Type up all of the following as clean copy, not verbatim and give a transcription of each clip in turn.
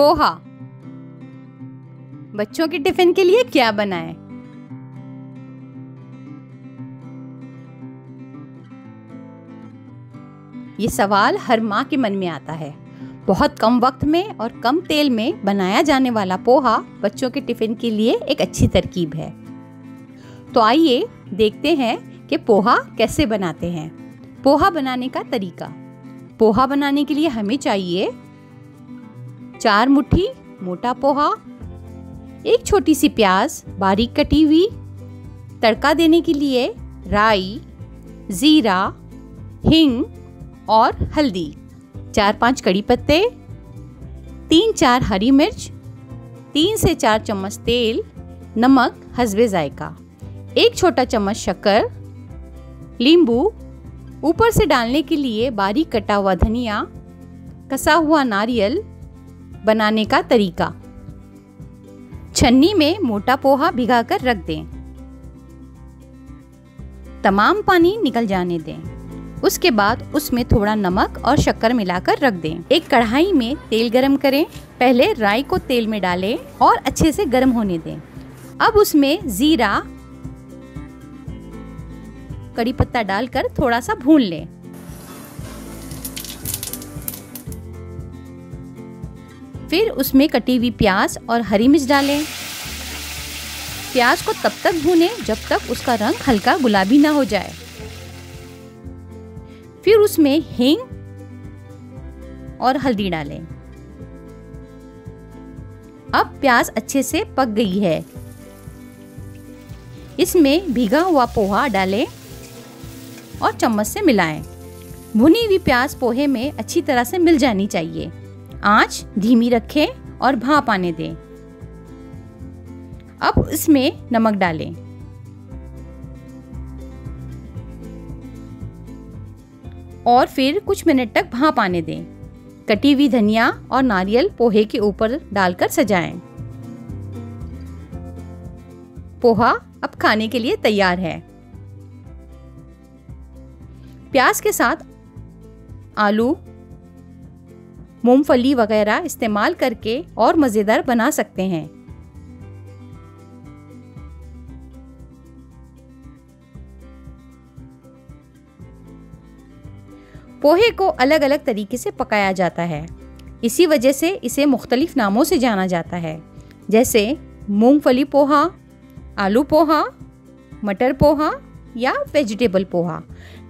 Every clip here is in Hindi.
पोहा। बच्चों के टिफिन के लिए क्या बनाएं? ये सवाल हर माँ के मन में आता है। बहुत कम वक्त में और कम तेल में बनाया जाने वाला पोहा बच्चों के टिफिन के लिए एक अच्छी तरकीब है। तो आइए देखते हैं कि पोहा कैसे बनाते हैं। पोहा बनाने का तरीका। पोहा बनाने के लिए हमें चाहिए 4 मुट्ठी मोटा पोहा, 1 छोटी सी प्याज बारीक कटी हुई, तड़का देने के लिए राई, जीरा, हिंग और हल्दी, 4-5 कड़ी पत्ते, 3-4 हरी मिर्च, 3 से 4 चम्मच तेल, नमक हस्बे जायका, 1 छोटा चम्मच शक्कर, नींबू, ऊपर से डालने के लिए बारीक कटा हुआ धनिया, कसा हुआ नारियल। बनाने का तरीका। छन्नी में मोटा पोहा भिगाकर रख दें। तमाम पानी निकल जाने दें। उसके बाद उसमें थोड़ा नमक और शक्कर मिलाकर रख दें। एक कढ़ाई में तेल गरम करें। पहले राई को तेल में डालें और अच्छे से गरम होने दें। अब उसमें जीरा, कड़ी पत्ता डालकर थोड़ा सा भून लें। फिर उसमें कटी हुई प्याज और हरी मिर्च डालें। प्याज को तब तक भूनें जब तक उसका रंग हल्का गुलाबी ना हो जाए। फिर उसमें हींग और हल्दी डालें। अब प्याज अच्छे से पक गई है। इसमें भीगा हुआ पोहा डालें और चम्मच से मिलाएं। भुनी हुई प्याज पोहे में अच्छी तरह से मिल जानी चाहिए। आंच धीमी रखें और भाप आने दें। अब इसमें नमक डालें और फिर कुछ मिनट तक भाप आने दें। कटी हुई धनिया और नारियल पोहे के ऊपर डालकर सजाएं। पोहा अब खाने के लिए तैयार है। प्याज के साथ आलू, मूंगफली वगैरह इस्तेमाल करके और मज़ेदार बना सकते हैं। पोहे को अलग अलग तरीके से पकाया जाता है। इसी वजह से इसे मुख्तलिफ नामों से जाना जाता है, जैसे मूंगफली पोहा, आलू पोहा, मटर पोहा या वेजिटेबल पोहा।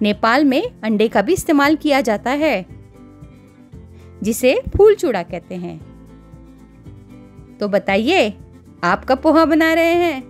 नेपाल में अंडे का भी इस्तेमाल किया जाता है, जिसे फूल चूड़ा कहते हैं। तो बताइए, आप कब पोहा बना रहे हैं?